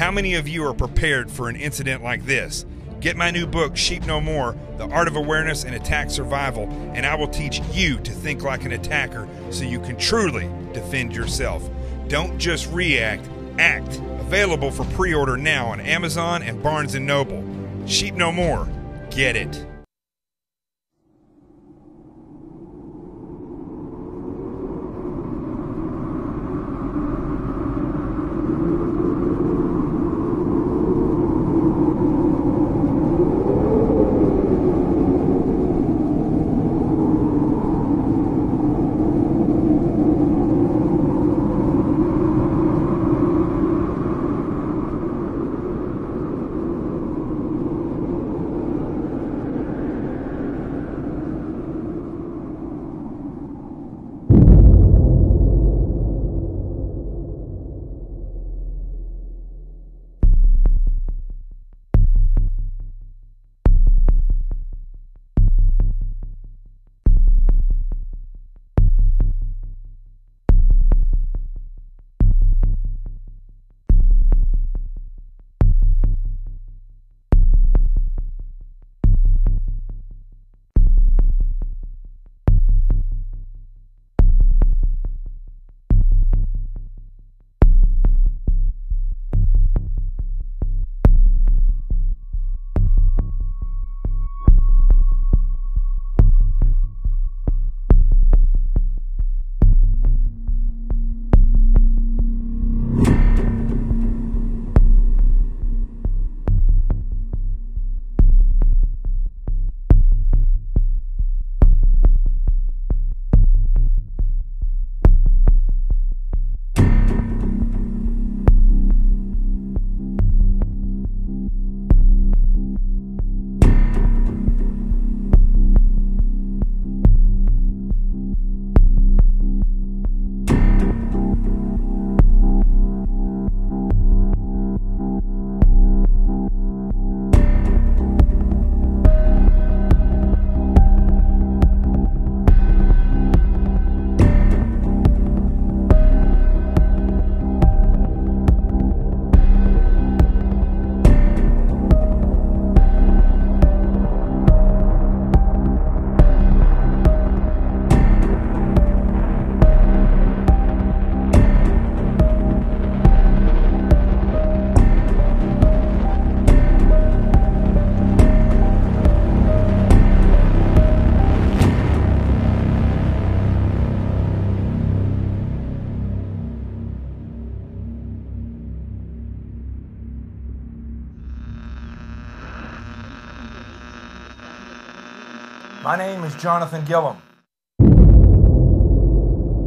How many of you are prepared for an incident like this? Get my new book, Sheep No More, The Art of Awareness and Attack Survival, and I will teach you to think like an attacker so you can truly defend yourself. Don't just react, act. Available for pre-order now on Amazon and Barnes & Noble. Sheep No More. Get it. My name is Jonathan Gillum.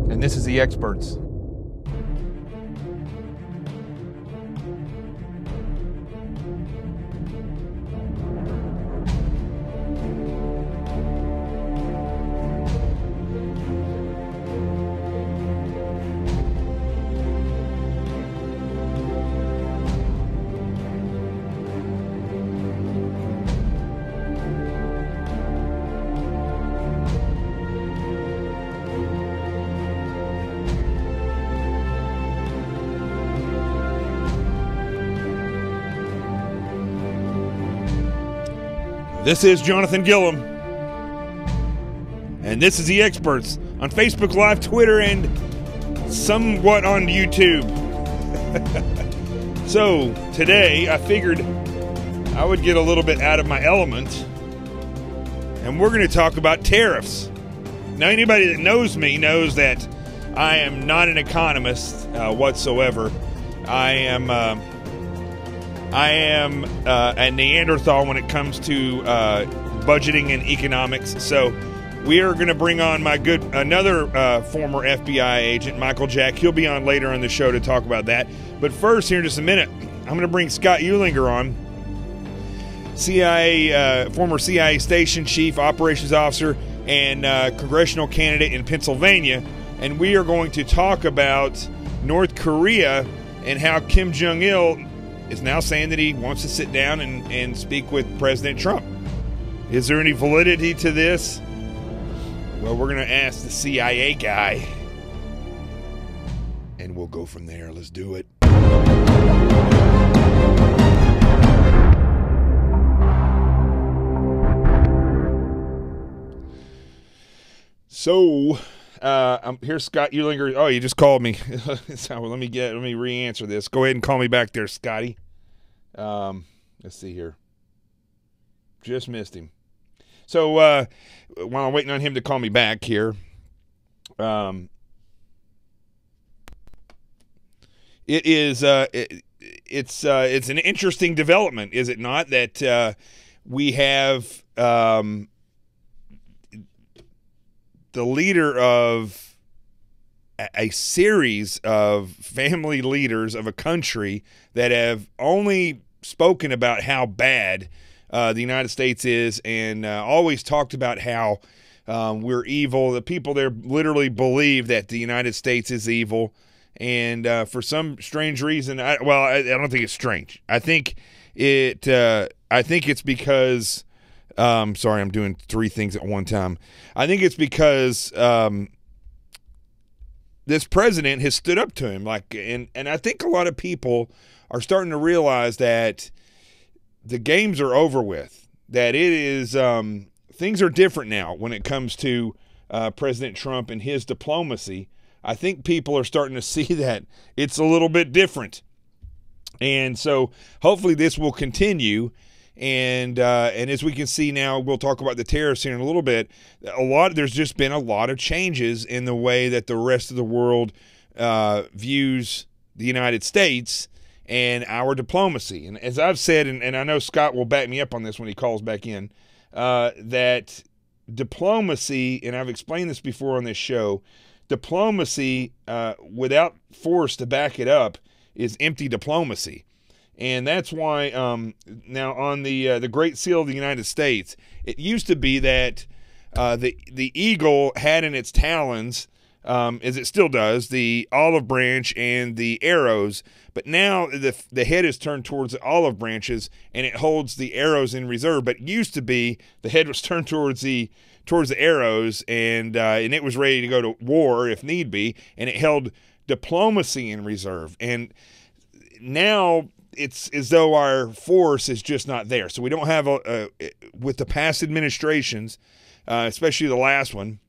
And this is The Experts. This is Jonathan Gillum, and this is The Experts on Facebook Live, Twitter, and somewhat on YouTube. So today I figured I would get a little bit out of my element, and we're going to talk about tariffs. Now, anybody that knows me knows that I am not an economist whatsoever. I am a Neanderthal when it comes to budgeting and economics. So we are going to bring on another former FBI agent, Michael Jack. He'll be on later on the show to talk about that. But first, here in just a minute, I'm going to bring Scott Eulinger on, former CIA station chief, operations officer, and congressional candidate in Pennsylvania. And we are going to talk about North Korea and how Kim Jong-il is now saying that he wants to sit down and speak with President Trump. Is there any validity to this? Well, we're going to ask the CIA guy, and we'll go from there. Let's do it. So, here's Scott Ulinger. Oh, you just called me. So let me re-answer this. Go ahead and call me back there, Scotty. Let's see here. Just missed him. So, while I'm waiting on him to call me back here, it's an interesting development, is it not? That we have the leader of a series of family leaders of a country that have only spoken about how bad the United States is, and always talked about how we're evil. The people there literally believe that the United States is evil, and for some strange reason, I don't think it's strange. I think it's because. Sorry, I'm doing three things at one time. I think it's because this president has stood up to him, and I think a lot of people are starting to realize that the games are over with. That it is things are different now when it comes to President Trump and his diplomacy. I think people are starting to see that it's a little bit different, and so hopefully this will continue. And as we can see now, we'll talk about the tariffs here in a little bit. There's just been a lot of changes in the way that the rest of the world views the United States and our diplomacy. And as I've said, and I know Scott will back me up on this when he calls back in, that diplomacy, and I've explained this before on this show, diplomacy without force to back it up is empty diplomacy. And that's why now on the Great Seal of the United States, it used to be that the eagle had in its talons, as it still does, the olive branch and the arrows. But now the head is turned towards the olive branches and it holds the arrows in reserve. But it used to be the head was turned towards the arrows, and it was ready to go to war if need be, and it held diplomacy in reserve. And now it's as though our force is just not there. So we don't have with the past administrations, especially the last one,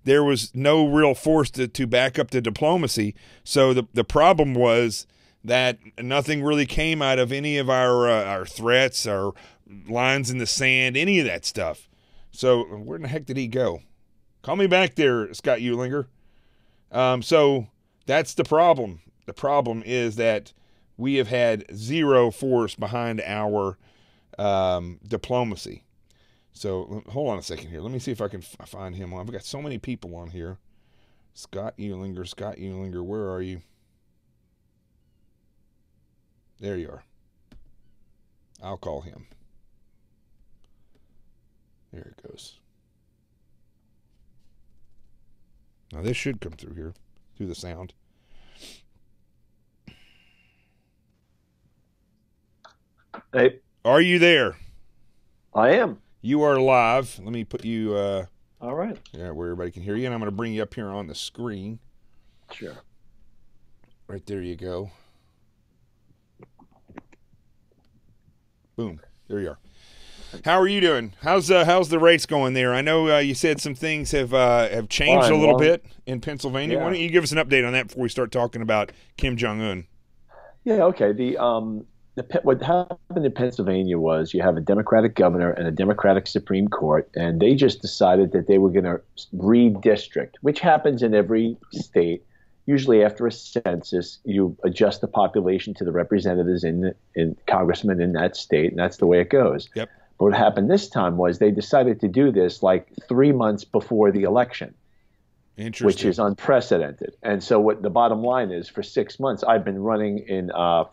there was no real force to back up the diplomacy. So the problem was that nothing really came out of any of our threats, our lines in the sand, any of that stuff. So where in the heck did he go? Call me back there, Scott Ulinger. So that's the problem. The problem is that we have had zero force behind our diplomacy. So hold on a second here. Let me see if I can find him. I've got so many people on here. Scott Ulinger, where are you? There you are. I'll call him. There it goes. Now this should come through here, through the sound. Hey. Are you there? I am. You are live. Let me put you all right. Yeah, where everybody can hear you, and I'm going to bring you up here on the screen. Sure. Right there you go. Boom. There you are. How are you doing? How's the race going there? I know you said some things have changed a little bit in Pennsylvania. Yeah. Why don't you give us an update on that before we start talking about Kim Jong-un? Yeah, okay. What happened in Pennsylvania was you have a Democratic governor and a Democratic Supreme Court, and they just decided that they were going to redistrict, which happens in every state. Usually after a census, you adjust the population to the representatives in congressmen in that state, and that's the way it goes. Yep. But what happened this time was they decided to do this like 3 months before the election. Interesting. Which is unprecedented. And so what the bottom line is, for 6 months, I've been running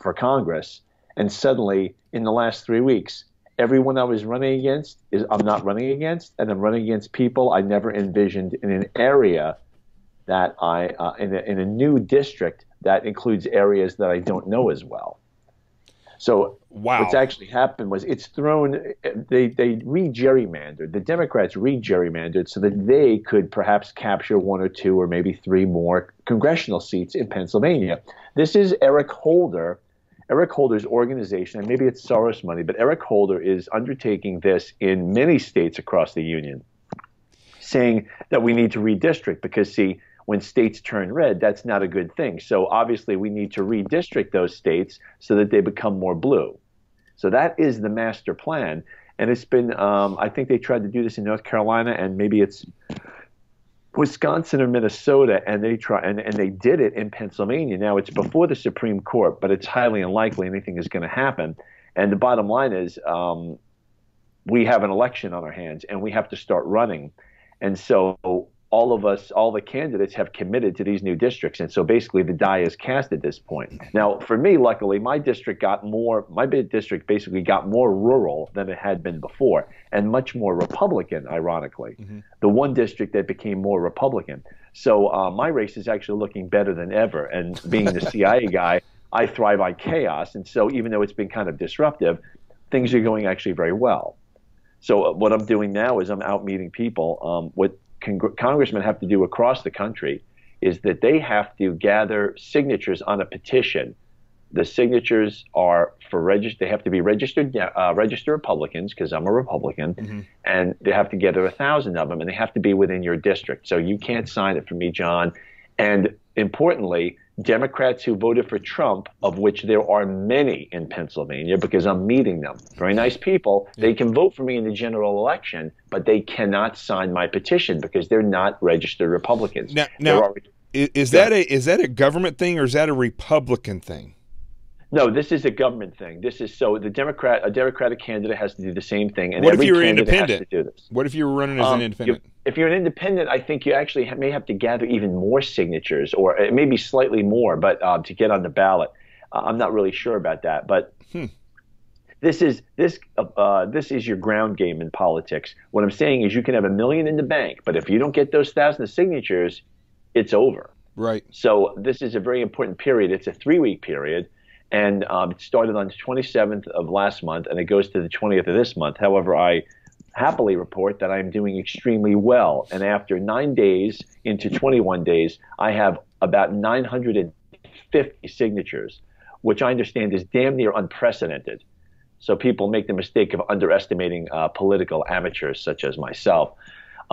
for Congress, and suddenly in the last 3 weeks, everyone I was running against I'm not running against, and I'm running against people I never envisioned in an area that in a new district that includes areas that I don't know as well. So wow. What's actually happened was they re-gerrymandered. The Democrats re-gerrymandered so that they could perhaps capture 1 or 2 or maybe 3 more congressional seats in Pennsylvania. This is Eric Holder's organization, and maybe it's Soros money, but Eric Holder is undertaking this in many states across the union. saying that we need to redistrict because, see, when states turn red, that's not a good thing. So obviously we need to redistrict those states so that they become more blue. So that is the master plan. And it's been, I think they tried to do this in North Carolina, and maybe it's Wisconsin or Minnesota, and they did it in Pennsylvania. Now it's before the Supreme Court, but it's highly unlikely anything is going to happen. And the bottom line is we have an election on our hands, and we have to start running. And so all of us, all the candidates have committed to these new districts. And so basically the die is cast at this point. Now, for me, luckily, my bid district basically got more rural than it had been before, and much more Republican, ironically. The one district that became more Republican. So my race is actually looking better than ever. And being the CIA guy, I thrive on chaos. And so even though it's been kind of disruptive, things are going actually very well. So what I'm doing now is I'm out meeting people. What congressmen have to do across the country is that they have to gather signatures on a petition. The signatures are they have to be registered Republicans, because I'm a Republican, and they have to gather 1,000 of them, and they have to be within your district. So you can't sign it for me, John. And importantly, Democrats who voted for Trump, of which there are many in Pennsylvania because I'm meeting them, very nice people, they can vote for me in the general election, but they cannot sign my petition because they're not registered Republicans. Now is that a government thing, or is that a Republican thing? No, this is a government thing. This is so a Democratic candidate has to do the same thing, and what every if you're candidate independent? has to do this. What if you were running as an independent? If you're an independent, I think you actually may have to gather even more signatures, or it may be slightly more, but to get on the ballot. I'm not really sure about that, but this is your ground game in politics. What I'm saying is you can have 1 million in the bank, but if you don't get those 1,000 signatures, it's over. Right. So this is a very important period. It's a 3-week period. And it started on the 27th of last month, and it goes to the 20th of this month. However, I happily report that I'm doing extremely well. And after 9 days into 21 days, I have about 950 signatures, which I understand is damn near unprecedented. So people make the mistake of underestimating political amateurs such as myself.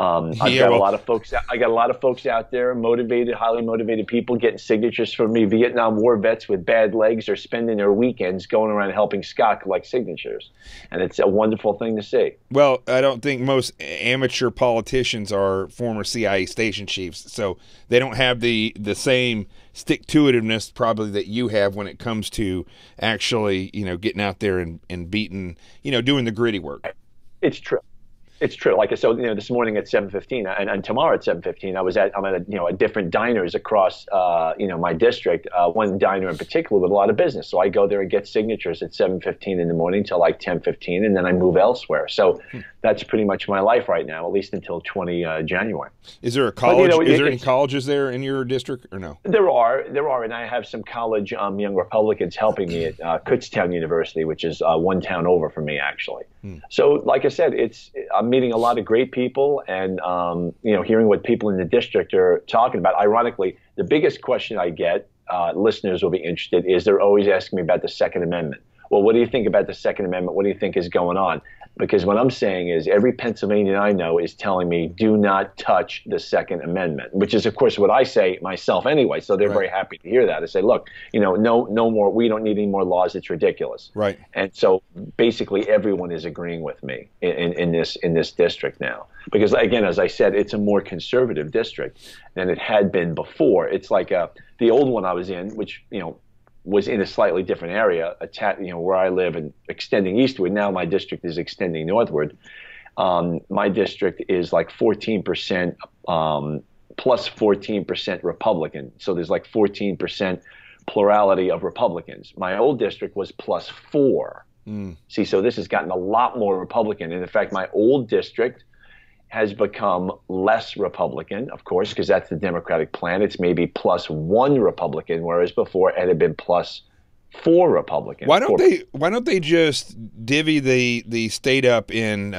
I got a lot of folks out there, motivated, highly motivated people getting signatures from me. Vietnam War vets with bad legs are spending their weekends going around helping Scott collect signatures. And it's a wonderful thing to see. Well, I don't think most amateur politicians are former CIA station chiefs, so they don't have the same stick-to-itiveness probably that you have when it comes to actually, getting out there and beating, doing the gritty work. It's true. It's true. Like, so, this morning at 7:15 and tomorrow at 7:15, I'm at a different diners across, my district. One diner in particular with a lot of business. So I go there and get signatures at 7:15 in the morning till like 10:15, and then I move elsewhere. So that's pretty much my life right now, at least until 20 January. Is there a college? Is there any colleges there in your district or no? There are, and I have some college young Republicans helping me at Kutztown University, which is one town over from me, actually. So, like I said, I'm meeting a lot of great people, and hearing what people in the district are talking about. Ironically, the biggest question I get, listeners will be interested, is they're always asking me about the Second Amendment. Well, what do you think about the Second Amendment? What do you think is going on? Because what I'm saying is every Pennsylvanian I know is telling me, do not touch the Second Amendment, which is, of course, what I say myself anyway. So they're very happy to hear that. I say, look, no more. We don't need any more laws. It's ridiculous. Right. And so basically everyone is agreeing with me in this district now. Because, again, as I said, it's a more conservative district than it had been before. It's like the old one I was in, which, was in a slightly different area, where I live and extending eastward. Now my district is extending northward. My district is like 14% plus 14% Republican. So there's like 14% plurality of Republicans. My old district was plus 4. See, so this has gotten a lot more Republican. And in fact, my old district has become less Republican, of course, because that's the Democratic plan. It's maybe plus 1 Republican, whereas before it had been plus 4 Republican. Why don't they just divvy the state up in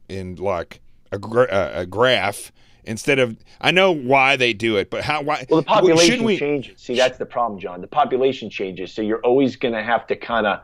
in like a graph instead of? I know why they do it, but why? Well, the population changes. See, that's the problem, John. The population changes, so you're always going to have to kind of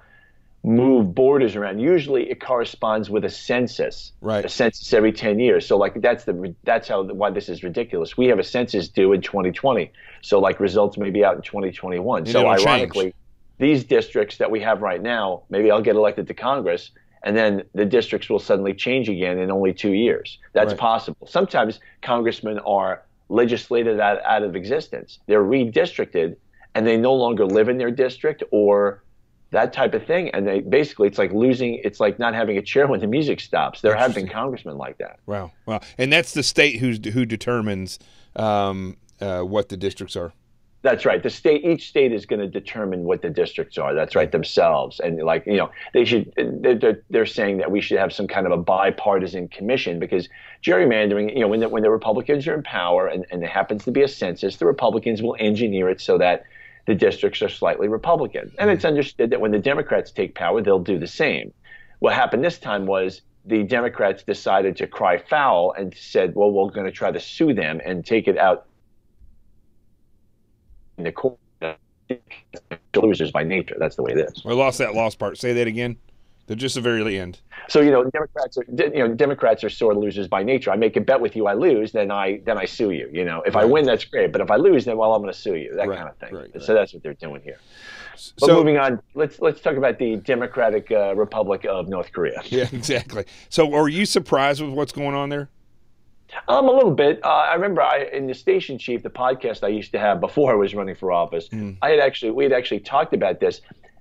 move borders around. Usually it corresponds with a census. Right. A census every 10 years. So like that's why this is ridiculous. We have a census due in 2020. So like results may be out in 2021. And so it'll ironically, change. these districts that we have right now, maybe I'll get elected to Congress and then the districts will suddenly change again in only 2 years. That's Right. possible. Sometimes congressmen are legislated out of existence. They're redistricted and they no longer live in their district or that type of thing. And they basically, it's like not having a chair when the music stops. There have been congressmen like that. Wow. Wow. And that's the state who determines what the districts are. That's right. Each state is going to determine what the districts are. That's right, themselves. And like, they're saying that we should have some kind of a bipartisan commission because gerrymandering, when the Republicans are in power and there happens to be a census, the Republicans will engineer it so that the districts are slightly Republican. And it's understood that when the Democrats take power, they'll do the same. What happened this time was the Democrats decided to cry foul and said, well, we're going to try to sue them and take it out in the court. Losers by nature. That's the way it is. I lost that last part. Say that again. Just the very end. So Democrats are sore losers by nature. I make a bet with you, I lose, then I sue you. If I win, that's great. But if I lose, then I'm going to sue you. That kind of thing. Right. So that's what they're doing here. But moving on, let's talk about the Democratic Republic of North Korea. Yeah, exactly. So are you surprised with what's going on there? A little bit. I remember in the Station Chief, the podcast I used to have before I was running for office, we had actually talked about this,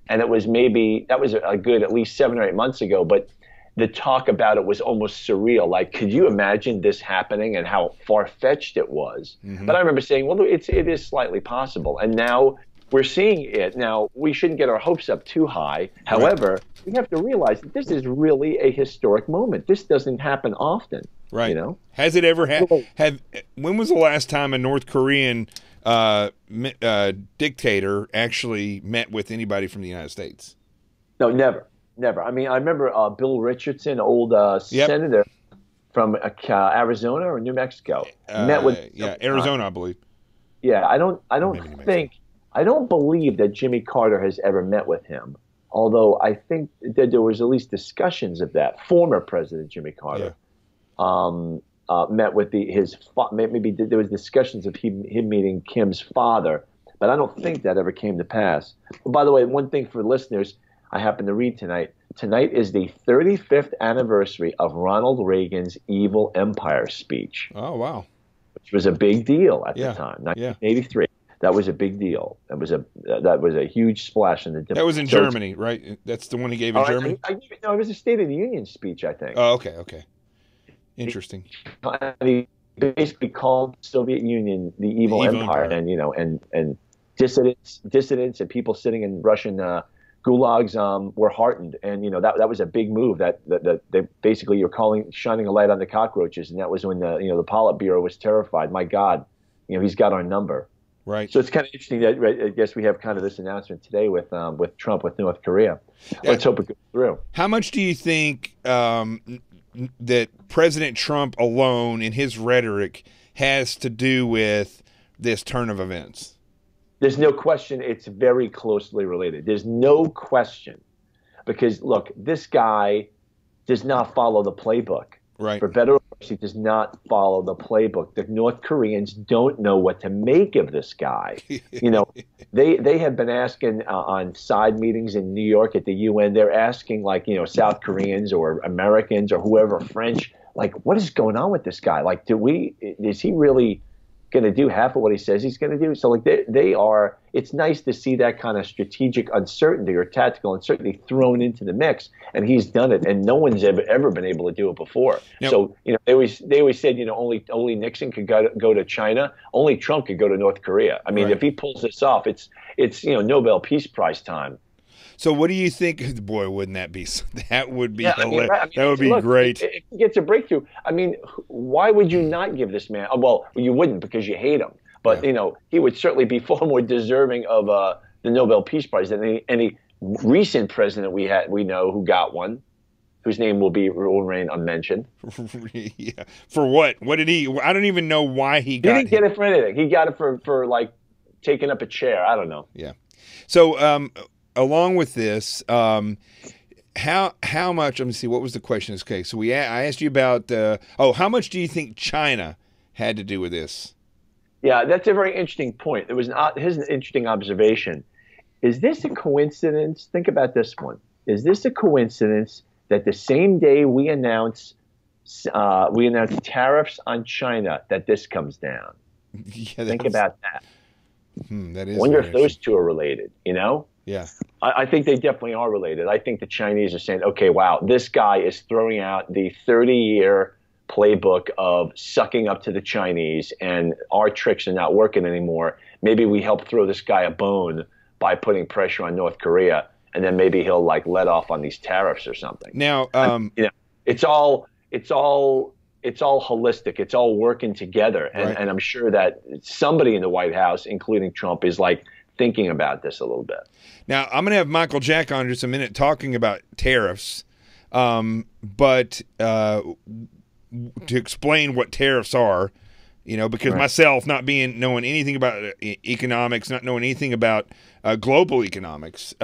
and that was a good at least 7 or 8 months ago. But the talk about it was almost surreal. Like, could you imagine this happening and how far-fetched it was? But I remember saying, well, it is slightly possible, and now we're seeing it. Now we shouldn't get our hopes up too high. However, we have to realize that this is really a historic moment. This doesn't happen often. Right. Has it ever when was the last time a North Korean dictator actually met with anybody from the United States? No, never. I mean, I remember Bill Richardson, old senator from Arizona or New Mexico, met with Arizona, I believe. Yeah, I don't believe that Jimmy Carter has ever met with him. Although I think that there was at least discussions of that. Former President Jimmy Carter. Met with maybe there was discussions of him meeting Kim's father, but I don't think that ever came to pass. By the way, one thing for listeners, I happened to read tonight. Tonight is the 35th anniversary of Ronald Reagan's Evil Empire speech. Oh wow! Which was a big deal at the time, 1983. That was a big deal. That was a huge splash in the. That was in Germany, right? That's the one he gave in Germany. No, it was a State of the Union speech, I think. Oh, okay. Interesting. He basically called the Soviet Union the evil empire. And dissidents and people sitting in Russian gulags were heartened, and that was a big move. That they basically shining a light on the cockroaches, and that was when the Politburo was terrified. My God, he's got our number. Right. So it's kind of interesting that I guess we have kind of this announcement today with Trump with North Korea. Let's hope it goes through. How much do you think that President Trump alone in his rhetoric has to do with this turn of events? There's no question it's very closely related. There's no question. Because, look, this guy does not follow the playbook. Right. For better or worse, he does not follow the playbook. The North Koreans don't know what to make of this guy. They have been asking on side meetings in New York at the UN, they're asking South Koreans or Americans or whoever, French, what is going on with this guy? Is he really going to do half of what he says he's going to do? So it's nice to see that kind of strategic uncertainty or tactical uncertainty thrown into the mix, and he's done it, and no one's ever been able to do it before. Now, so they always said only Nixon could go to China, only Trump could go to North Korea. I mean, if he pulls this off, it's Nobel Peace Prize time. So what do you think? Boy, wouldn't that be? That would be hilarious. That would be great. If he gets a breakthrough, I mean, why would you not give this man? Well, you wouldn't because you hate him. But he would certainly be far more deserving of the Nobel Peace Prize than any recent president we know who got one, whose name will remain unmentioned. Yeah. For what? What did he? I don't even know why he got. He didn't get it for anything. He got it for taking up a chair. I don't know. Yeah. So along with this, how much? Let me see. What was the question? Okay, so I asked you about how much do you think China had to do with this? Yeah, that's a very interesting point. Here's an interesting observation. Is this a coincidence? Think about this one. Is this a coincidence that the same day we announce tariffs on China, that this comes down? Yeah, think about that. That is. Wonder if those two are related. Yeah. I think they definitely are related. I think the Chinese are saying, okay, wow, this guy is throwing out the 30-year playbook of sucking up to the Chinese, and our tricks are not working anymore. Maybe we help throw this guy a bone by putting pressure on North Korea, and then maybe he'll let off on these tariffs or something. Now, it's all holistic. It's all working together, and I'm sure that somebody in the White House, including Trump, is thinking about this a little bit. Now, I'm going to have Michael Jack on in just a minute talking about tariffs, but to explain what tariffs are, because myself not knowing anything about economics, not knowing anything about global economics,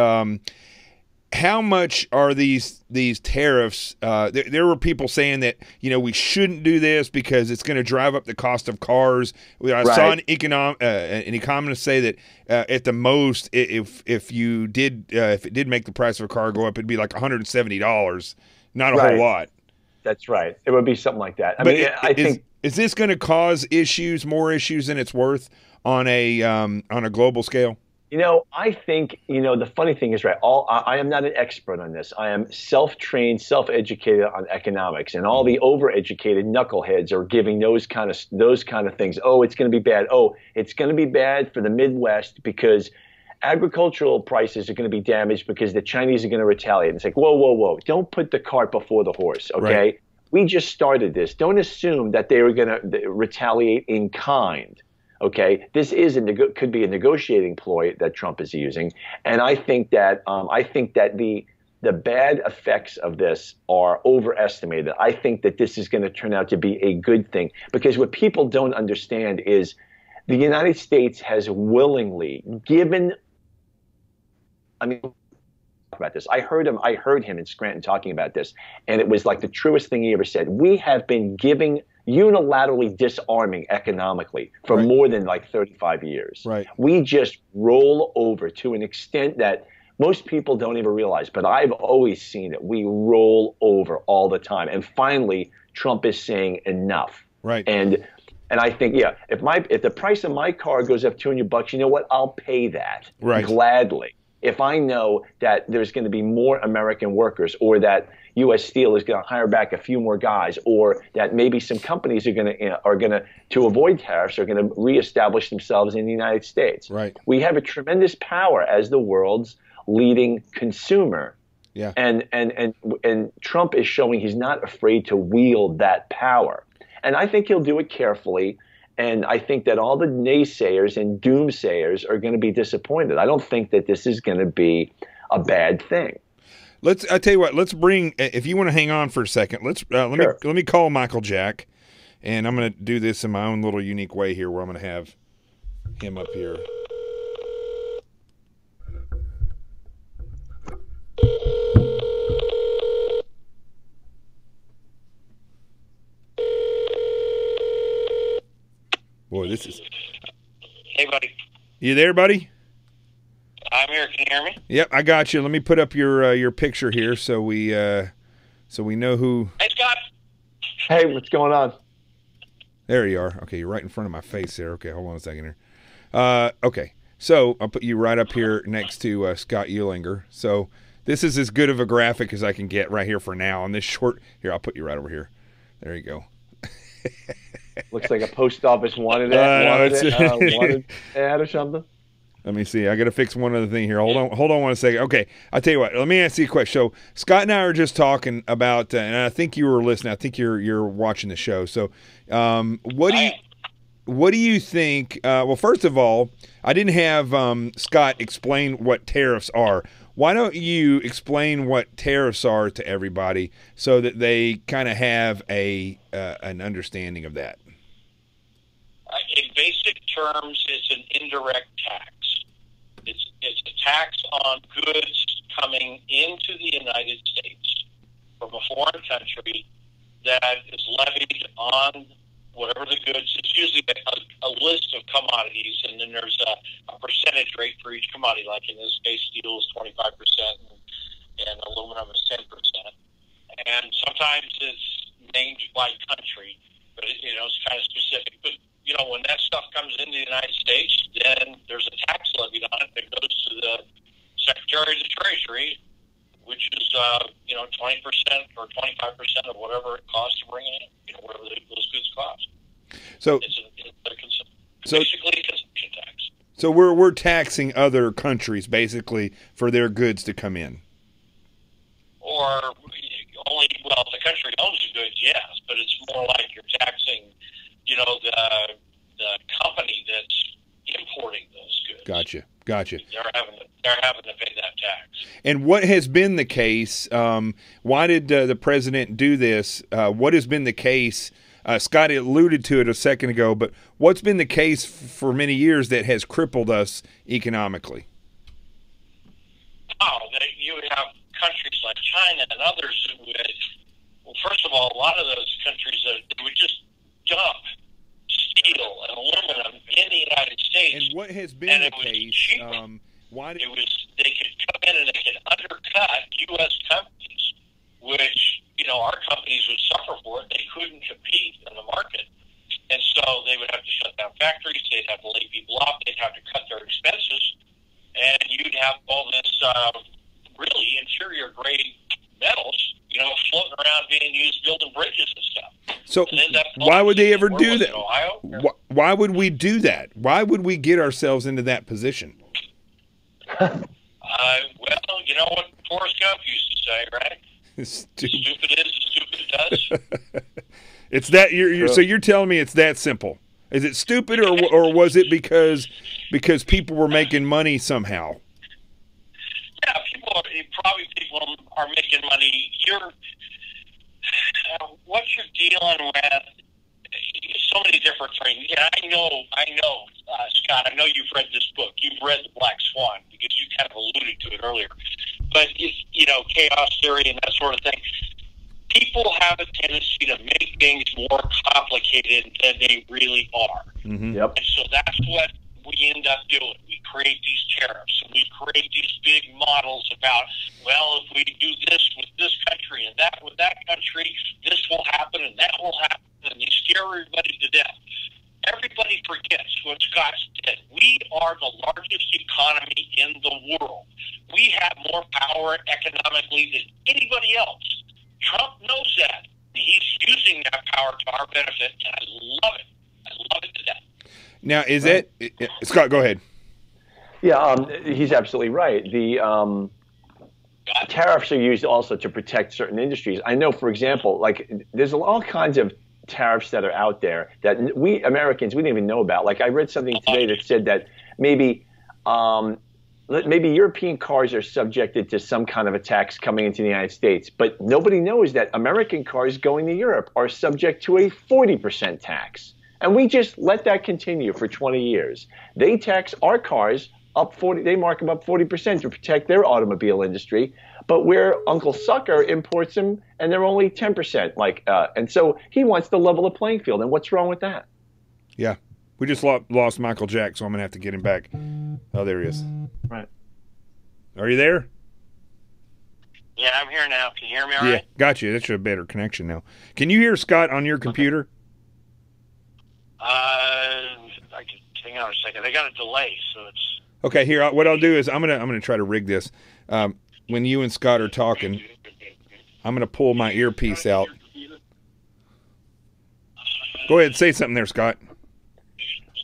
how much are these tariffs? There were people saying that we shouldn't do this because it's going to drive up the cost of cars. I saw an economist say that at the most, if it did make the price of a car go up, it'd be like $170, not a whole lot. That's right. It would be something like that. I think is this going to cause more issues than it's worth on a global scale? I think, the funny thing is, I am not an expert on this. I am self-trained, self-educated on economics, and all the overeducated knuckleheads are giving those kind of things. Oh, it's going to be bad. Oh, it's going to be bad for the Midwest because agricultural prices are going to be damaged because the Chinese are going to retaliate. And it's like, whoa, whoa, whoa. Don't put the cart before the horse, okay? Right. We just started this. Don't assume that they were going to retaliate in kind. Okay, this could be a negotiating ploy that Trump is using, and I think that the bad effects of this are overestimated. I think that this is going to turn out to be a good thing, because what people don't understand is the United States has willingly given. About this, I heard him in Scranton talking about this, and it was like the truest thing he ever said. We have been unilaterally disarming economically for more than 35 years. Right. We just roll over to an extent that most people don't even realize, but I've always seen it. We roll over all the time. And finally, Trump is saying enough. Right. And I think, if the price of my car goes up $200, you know what? I'll pay that gladly. If I know that there's going to be more American workers, or that U.S. Steel is going to hire back a few more guys, or that maybe some companies are going to avoid tariffs, are going to reestablish themselves in the United States. Right. We have a tremendous power as the world's leading consumer. Yeah. And Trump is showing he's not afraid to wield that power. And I think he'll do it carefully. And I think that all the naysayers and doomsayers are going to be disappointed. I don't think that this is going to be a bad thing. I tell you what, let's bring, if you want to hang on for a second, let me call Michael Jack, and I'm going to do this in my own little unique way here, where I'm going to have him up here. Boy, this is... Hey, buddy. You there, buddy? I'm here. Can you hear me? Yep, I got you. Let me put up your picture here so we know who... Hey, Scott. Hey, what's going on? There you are. Okay, you're right in front of my face there. Okay, hold on a second here. Okay, so I'll put you right up here next to Scott Eulinger. So this is as good of a graphic as I can get right here for now on this short... Here, I'll put you right over here. There you go. Looks like a post office wanted ad or something. Let me see. I got to fix one other thing here. Hold on 1 second. Okay, I'll tell you what. Let me ask you a question. So Scott and I are just talking about, and I think you were listening. I think you're watching the show. So, what do you think? Well, first of all, I didn't have Scott explain what tariffs are. Why don't you explain what tariffs are to everybody so that they kind of have an understanding of that? In basic terms, it's an indirect tax. it's a tax on goods coming into the United States from a foreign country that is levied on whatever the goods. It's usually a list of commodities, and then there's a percentage rate for each commodity. Like in this case, steel is 25%, and aluminum is 10%. And sometimes it's named by country, but it's kind of specific. But when that stuff comes into the United States, then there's a tax levied on it that goes to the Secretary of the Treasury, which is 20% or 25% of whatever it costs to bring it in, whatever those goods cost. So basically a consumption tax. So we're taxing other countries basically for their goods to come in. Or if the country owns the goods, yes, but it's more like you're taxing, the company that's importing those goods. Gotcha. They're having to pay that tax. And what has been the case? Why did the president do this? What has been the case? Scott alluded to it a second ago, but what's been the case for many years that has crippled us economically? You have countries like China and others who would, first of all, a lot of those countries that would just dump steel and aluminum in the United States. And what has been the case? They could come in and they could undercut U.S. companies, which our companies would suffer for it. They couldn't compete in the market, and so they would have to shut down factories. They'd have to lay people off. They'd have to cut their expenses, and you'd have all this really inferior grade metals, floating around being used building bridges and stuff. So why would they ever do that? Why would we do that? Why would we get ourselves into that position? You know what Forrest Gump used to say, right? Stupid is as stupid does. It's that so you're telling me it's that simple. Is it stupid or was it because people were making money somehow? Yeah, people are making money. What you're dealing with, so many different things. And I know, Scott, I know you've read this book. You've read The Black Swan because you kind of alluded to it earlier. But, chaos theory and that sort of thing. People have a tendency to make things more complicated than they really are. Mm-hmm. Yep. And so that's what we end up doing. We create these tariffs, and we create these big models about, if we do this with this country and that with that country, this will happen and that will happen, and they scare everybody to death. Everybody forgets what Scott said. We are the largest economy in the world. We have more power economically than anybody else. Trump knows that. He's using that power to our benefit, and I love it. I love it to death. Now, is it Scott? Go ahead. Yeah, he's absolutely right. The tariffs are used also to protect certain industries. I know, for example, there's all kinds of tariffs that are out there that we Americans, we didn't even know about. Like I read something today that said that maybe European cars are subjected to some kind of a tax coming into the United States, but nobody knows that American cars going to Europe are subject to a 40% tax. And we just let that continue for 20 years. They tax our cars up 40, they mark them up 40% to protect their automobile industry. But where Uncle Sucker imports them and they're only 10%. And so he wants to level the playing field. And what's wrong with that? Yeah. We just lost Michael Jack, so I'm going to have to get him back. Oh, there he is. Right. Are you there? Yeah, I'm here now. Can you hear me all yeah, right? got you. That's a better connection now. Can you hear Scott on your computer? I can hang on a second. They got a delay, so it's okay. Here, what I'll do is I'm gonna try to rig this. When you and Scott are talking, I'm gonna pull my earpiece out. Go ahead, say something there, Scott.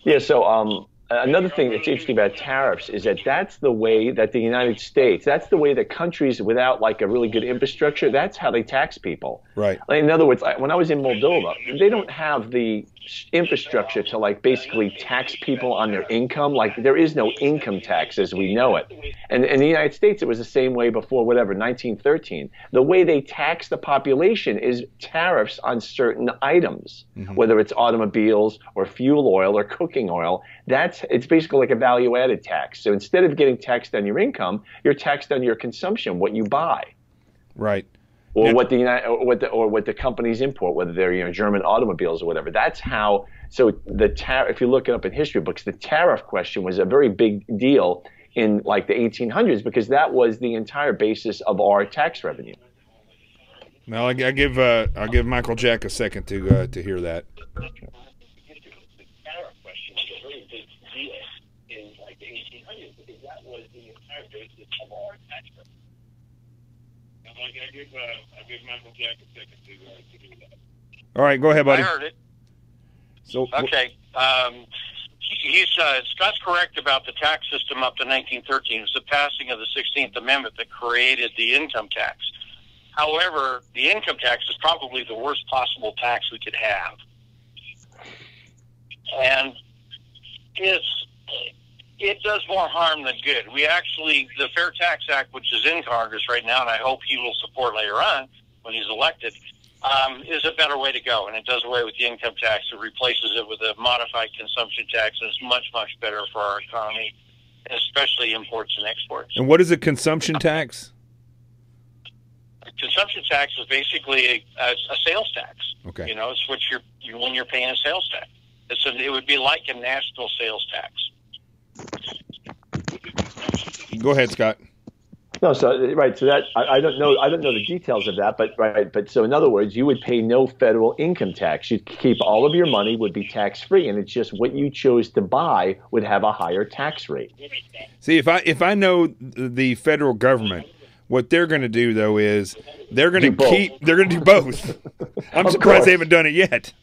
Yeah. So another thing that's interesting about tariffs is that that's the way that the United States, that's the way that countries without a really good infrastructure, that's how they tax people. Right. In other words, when I was in Moldova, they don't have the infrastructure to basically tax people on their income. There is no income tax as we know it. And in the United States, it was the same way before 1913. The way they tax the population is tariffs on certain items, whether it's automobiles or fuel oil or cooking oil. That's it's basically like a value-added tax. So instead of getting taxed on your income, you're taxed on your consumption, what you buy. Right. Or what the companies import, whether they're German automobiles or whatever. That's how. So if you look it up in history books, the tariff question was a very big deal in like the 1800s because that was the entire basis of our tax revenue. Well, I'll give Michael Jack a second to hear that. The tariff question was a very big deal in like the 1800s because that was the entire basis of our tax revenue. I give Michael Jack a second to do that. All right, go ahead, buddy. I heard it. So okay, Scott's correct about the tax system up to 1913. It was the passing of the 16th Amendment that created the income tax. However, the income tax is probably the worst possible tax we could have, and it does more harm than good. The Fair Tax Act, which is in Congress right now, and I hope he will support later on when he's elected, is a better way to go. And it does away with the income tax. It replaces it with a modified consumption tax, and it's much, much better for our economy, especially imports and exports. And what is a consumption tax? A consumption tax is basically a sales tax. Okay. It's what when you're paying a sales tax. It would be like a national sales tax. Go ahead, Scott. No, so right, so that I don't know the details of that, but so in other words, you would pay no federal income tax. You'd keep all of your money would be tax free, and it's just what you chose to buy would have a higher tax rate. See, if I know the federal government, what they're going to do though is they're going to do both. I'm surprised they haven't done it yet.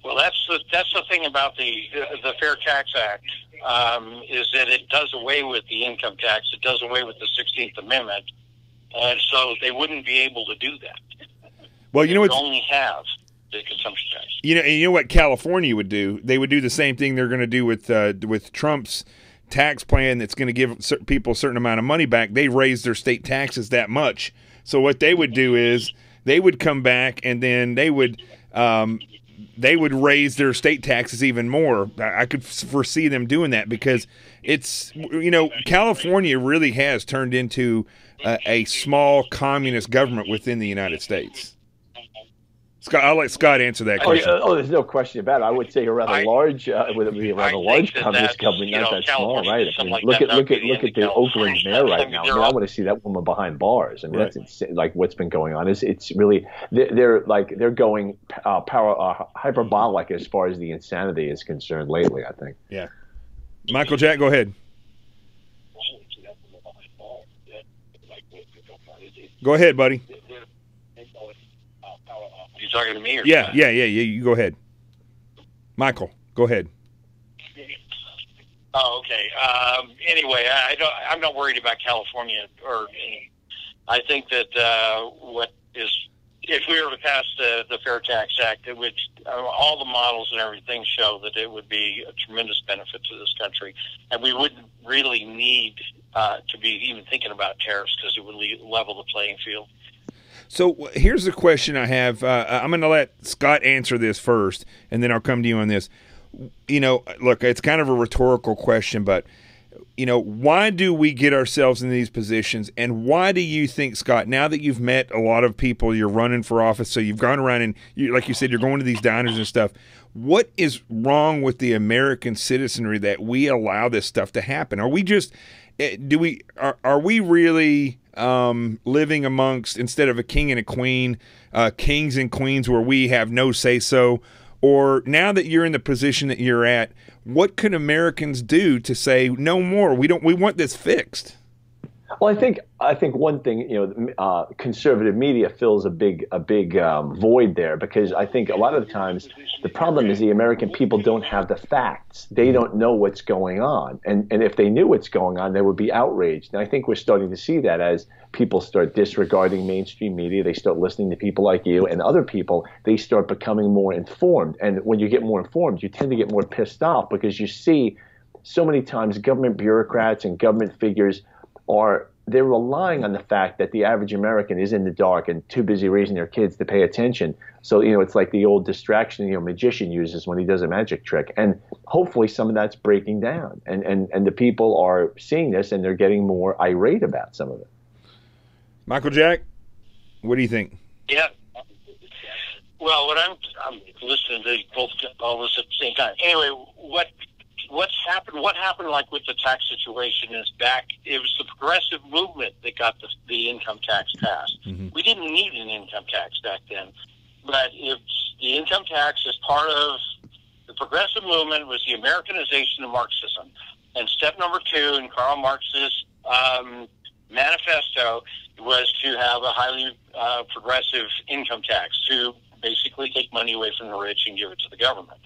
Well, that's the thing about the Fair Tax Act. Is that it does away with the income tax. It does away with the 16th Amendment. And so they wouldn't be able to do that. Well, they would only have the consumption tax. You know what California would do? They would do the same thing they're going to do with Trump's tax plan that's going to give people a certain amount of money back. They raise their state taxes that much. So what they would do is they would come back and then they would raise their state taxes even more. I could foresee them doing that because it's, California really has turned into a small communist government within the United States. Scott, I'll let Scott answer that question. There's no question about it. I would say a rather large, would it be a rather large communist government, not that small, right? I mean, look at the Oakland mayor right now. I want to see that woman behind bars. I mean, that's insane. Like what's been going on it's really they're going hyperbolic as far as the insanity is concerned lately. I think. Yeah. Michael Jack, go ahead. Go ahead, buddy. You talking to me? Or yeah. You go ahead, Michael. Go ahead. Oh, okay. Anyway, I'm not worried about California I think that if we were to pass the Fair Tax Act, it would all the models and everything show that it would be a tremendous benefit to this country, and we wouldn't really need to be even thinking about tariffs because it would level the playing field. So here's the question I have. I'm going to let Scott answer this first, and then I'll come to you on this. Look, it's kind of a rhetorical question, but, why do we get ourselves in these positions, and why do you think, Scott, now that you've met a lot of people, you're running for office, so you've gone around and, like you said, you're going to these diners and stuff, what is wrong with the American citizenry that we allow this stuff to happen? Are we just are we really living amongst, instead of a king and a queen, kings and queens where we have no say-so? Or now that you're in the position that you're at, what can Americans do to say no more? We want this fixed. Well, I think one thing, conservative media fills a big void there, because I think a lot of the times the problem is the American people don't have the facts. They don't know what's going on, and if they knew what's going on, they would be outraged. And I think we're starting to see that as people start disregarding mainstream media. They start listening to people like you and other people. They start becoming more informed, and when you get more informed, you tend to get more pissed off because you see so many times government bureaucrats and government figures are they're relying on the fact that the average American is in the dark and too busy raising their kids to pay attention. So, it's like the old distraction, magician uses when he does a magic trick. And hopefully some of that's breaking down. And the people are seeing this and they're getting more irate about some of it. Michael Jack, what do you think? Yeah. Well, what I'm listening to both all this at the same time. Anyway, what happened like with the tax situation is it was the progressive movement that got the income tax passed. Mm-hmm. We didn't need an income tax back then, but it's the income tax is part of the progressive movement was the Americanization of Marxism. And step number 2 in Karl Marx's manifesto was to have a highly progressive income tax to basically take money away from the rich and give it to the government.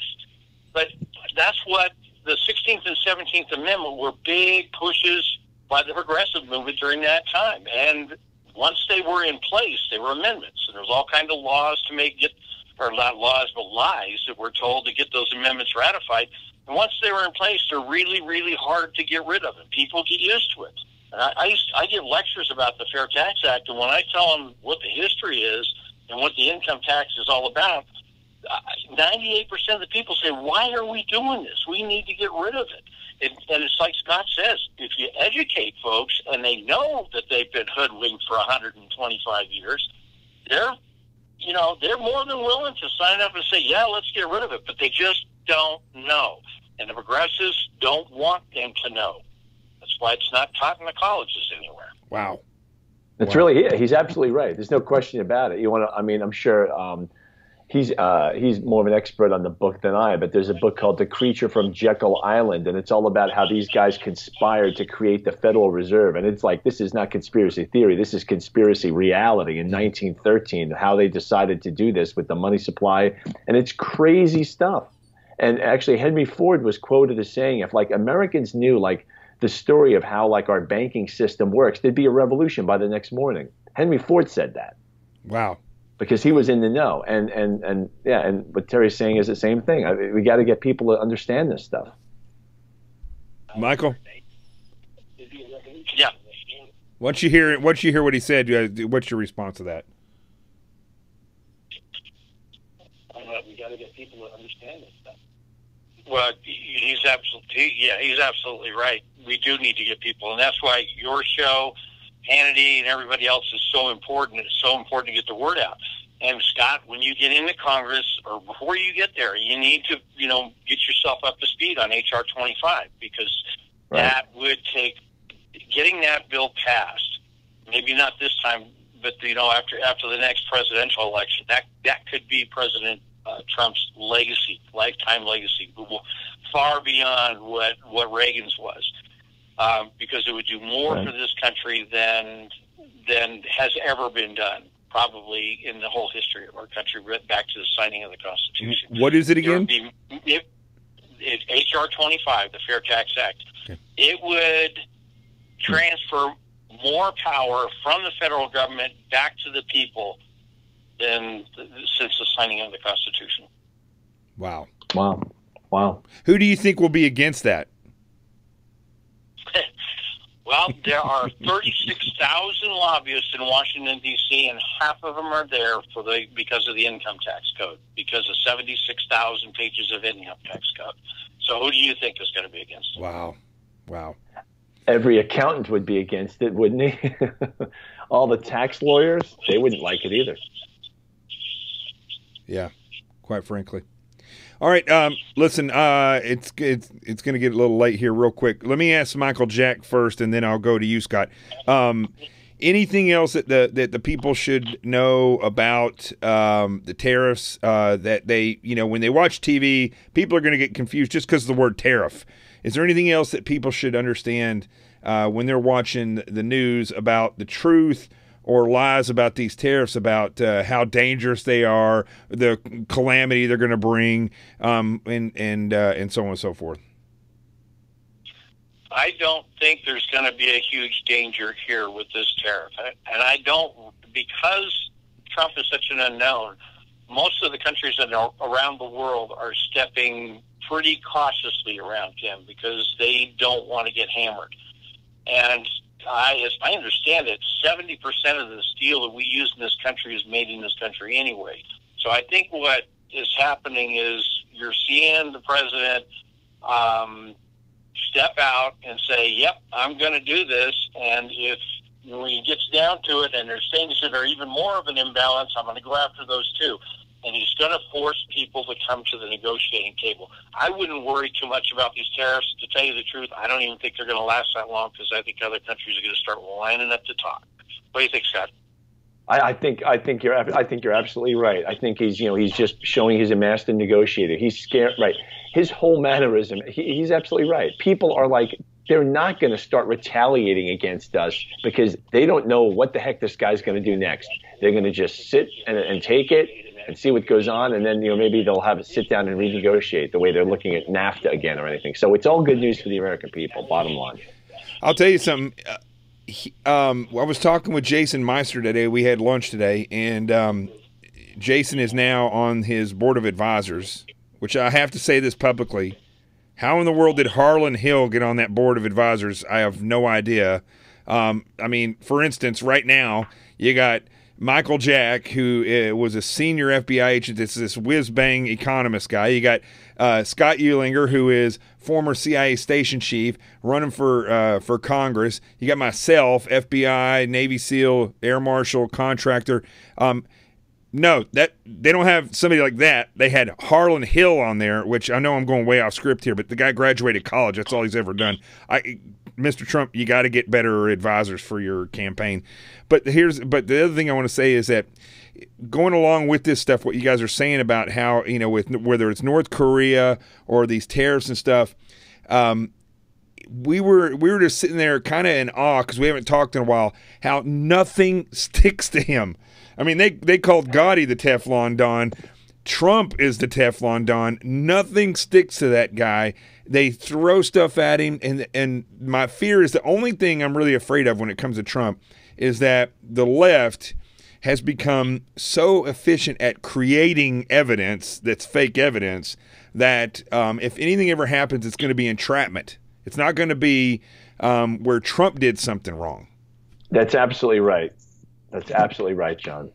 But that's what the 16th and 17th Amendment were big pushes by the progressive movement during that time. And once they were in place, they were amendments. And there was all kinds of laws or not laws, but lies that were told to get those amendments ratified. And once they were in place, they're really, really hard to get rid of. And people get used to it. And I give lectures about the Fair Tax Act, and when I tell them what the history is and what the income tax is all about, 98% of the people say, why are we doing this? We need to get rid of it. And it's like Scott says, if you educate folks and they know that they've been hoodwinked for 125 years, they're more than willing to sign up and say, yeah, let's get rid of it. But they just don't know. And the progressives don't want them to know. That's why it's not taught in the colleges anywhere. Wow. That's really, he's absolutely right. There's no question about it. I'm sure he's more of an expert on the book than I, but there's a book called The Creature from Jekyll Island, and it's all about how these guys conspired to create the Federal Reserve. And it's like, this is not conspiracy theory. This is conspiracy reality in 1913, how they decided to do this with the money supply. And it's crazy stuff. And actually, Henry Ford was quoted as saying, if like Americans knew like the story of how like our banking system works, there'd be a revolution by the next morning. Henry Ford said that. Wow. Because he was in the know, and what Terry's saying is the same thing. We got to get people to understand this stuff. Michael, yeah. Once you hear what he said, what's your response to that? We got to get people to understand this stuff. Well, he's absolutely right. We do need to get people, and that's why your show, Hannity, and everybody else is so important. It's so important to get the word out. And Scott, when you get into Congress, or before you get there, you need to, get yourself up to speed on H.R. 25, because that would take getting that bill passed. Maybe not this time, but after the next presidential election, that could be President Trump's legacy, lifetime legacy, far beyond what Reagan's was. Because it would do more for this country than has ever been done, probably in the whole history of our country, back to the signing of the Constitution. What is it again? It's H.R. 25, the Fair Tax Act. Okay. It would transfer more power from the federal government back to the people since the signing of the Constitution. Wow. Who do you think will be against that? Well, there are 36,000 lobbyists in Washington, D.C., and half of them are there because of the income tax code, because of 76,000 pages of income tax code. So who do you think is going to be against it? Wow. Every accountant would be against it, wouldn't he? All the tax lawyers, they wouldn't like it either. Yeah, quite frankly. All right, listen, it's going to get a little late here real quick. Let me ask Michael Jack first, and then I'll go to you, Scott. Anything else that the people should know about the tariffs that they, when they watch TV, people are going to get confused just because of the word tariff. Is there anything else that people should understand when they're watching the news about the truth or lies about these tariffs, about how dangerous they are, the calamity they're going to bring, and so on and so forth? I don't think there's going to be a huge danger here with this tariff. And I don't, because Trump is such an unknown, most of the countries that are around the world are stepping pretty cautiously around him because they don't want to get hammered. And as I understand it, 70% of the steel that we use in this country is made in this country anyway. So I think what is happening is you're seeing the president step out and say, yep, I'm going to do this. And if when he gets down to it and there's things that are even more of an imbalance, I'm going to go after those too. And he's going to force people to come to the negotiating table. I wouldn't worry too much about these tariffs. To tell you the truth, I don't even think they're going to last that long because I think other countries are going to start lining up to talk. What do you think, Scott? I think you're absolutely right. I think he's just showing he's a master negotiator. He's scared, right? His whole mannerism. He's absolutely right. People are like, they're not going to start retaliating against us because they don't know what the heck this guy's going to do next. They're going to just sit and take it and see what goes on, and then maybe they'll have a sit down and renegotiate the way they're looking at NAFTA again or anything. So it's all good news for the American people. Bottom line. I'll tell you something. I was talking with Jason Meister today. We had lunch today, and Jason is now on his board of advisors, which I have to say this publicly. How in the world did Harlan Hill get on that board of advisors? I have no idea. I mean, for instance, right now you got Michael Jack, who was a senior FBI agent. This whiz-bang economist guy. You got Scott Eulinger, who is former CIA station chief, running for Congress. You got myself, FBI, Navy SEAL, Air Marshal, contractor. No, that they don't have somebody like that. They had Harlan Hill on there, which I know I'm going way off script here, but the guy graduated college. That's all he's ever done. Mr. Trump, you got to get better advisors for your campaign. But the other thing I want to say is that going along with this stuff, what you guys are saying about how, with whether it's North Korea or these tariffs and stuff, we were just sitting there kind of in awe because we haven't talked in a while, how nothing sticks to him. I mean, they called Gotti the Teflon Don. Trump is the Teflon Don. Nothing sticks to that guy. They throw stuff at him, and my fear is the only thing I'm really afraid of when it comes to Trump is that the left has become so efficient at creating evidence that's fake evidence that if anything ever happens, it's going to be entrapment. It's not going to be where Trump did something wrong. That's absolutely right. That's absolutely right, John.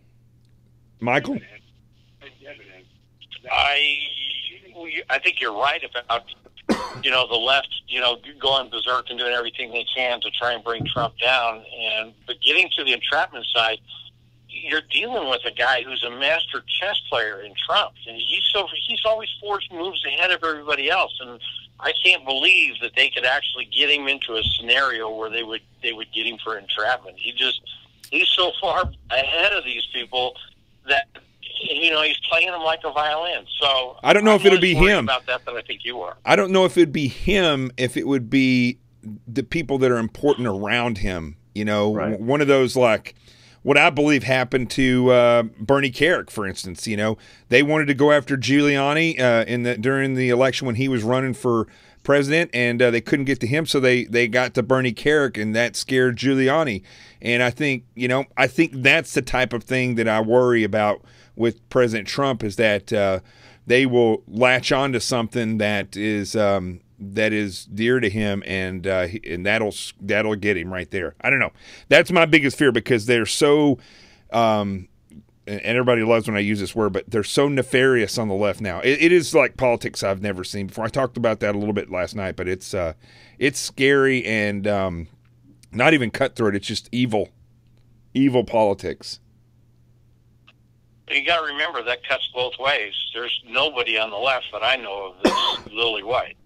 Michael? I think you're right about the left, going berserk and doing everything they can to try and bring Trump down. But getting to the entrapment side, you're dealing with a guy who's a master chess player in Trump, and he's always forced moves ahead of everybody else. And I can't believe that they could actually get him into a scenario where they would get him for entrapment. He's so far ahead of these people that he's playing them like a violin. So I don't know if it'll be him about that than I think you are. I don't know if it'd be him, if it would be the people that are important around him. Right. One of those, like what I believe happened to Bernie Kerik, for instance. They wanted to go after Giuliani during the election when he was running for president, and they couldn't get to him, so they got to Bernie Kerik, and that scared Giuliani. And I think that's the type of thing that I worry about with President Trump, is that they will latch on to something that is dear to him, and that'll get him right there. I don't know. That's my biggest fear, because they're so and everybody loves when I use this word, but they're so nefarious on the left now. It is like politics I've never seen before. I talked about that a little bit last night, but it's scary and not even cutthroat. It's just evil politics. You got to remember that cuts both ways. There's nobody on the left that I know of that's lily white.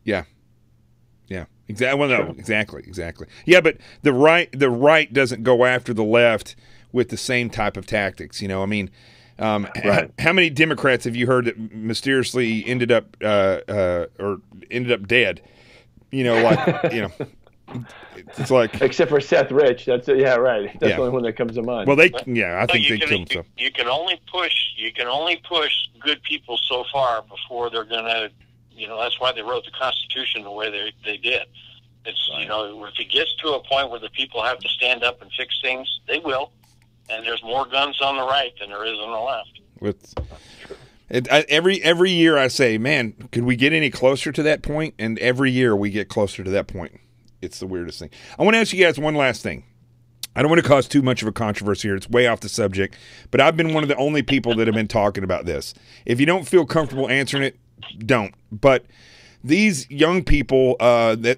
Yeah. Exactly. Well, no, exactly. Yeah, but the right doesn't go after the left with the same type of tactics. Right. How many Democrats have you heard that mysteriously ended up dead? It's like, except for Seth Rich. That's the only one that comes to mind. Well, I think they killed himself. You can only push good people so far before they're gonna. That's why they wrote the Constitution the way they did. It's right. If it gets to a point where the people have to stand up and fix things, they will. And there's more guns on the right than there is on the left. Every year I say, man, could we get any closer to that point? And every year we get closer to that point. it's the weirdest thing. I want to ask you guys one last thing. I don't want to cause too much of a controversy here. It's way off the subject, but I've been one of the only people that have been talking about this. If you don't feel comfortable answering it, don't. But these young people,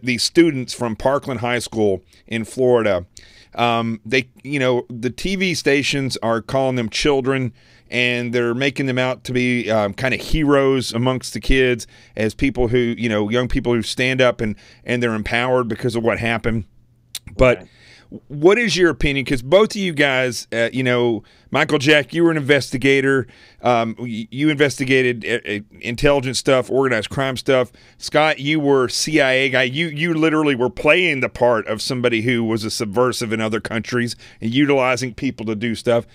these students from Parkland High School in Florida, the TV stations are calling them children, and they're making them out to be kind of heroes amongst the kids, as people who, young people who stand up and they're empowered because of what happened. But what is your opinion? Because both of you guys, Michael Jack, you were an investigator. You investigated intelligence stuff, organized crime stuff. Scott, you were CIA guy. You literally were playing the part of somebody who was a subversive in other countries and utilizing people to do stuff.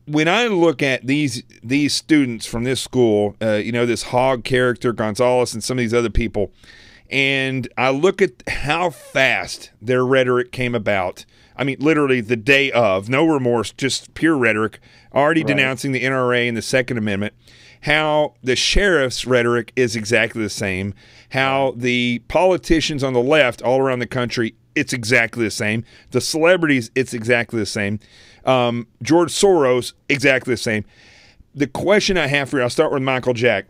When I look at these students from this school, this Hogg character, Gonzalez, and some of these other people, and I look at how fast their rhetoric came about. I mean, literally the day of, no remorse, just pure rhetoric, already denouncing the NRA and the Second Amendment. How the sheriff's rhetoric is exactly the same. How the politicians on the left all around the country, it's exactly the same. The celebrities, it's exactly the same. George Soros, exactly the same. The question I have for you, I'll start with Michael Jack.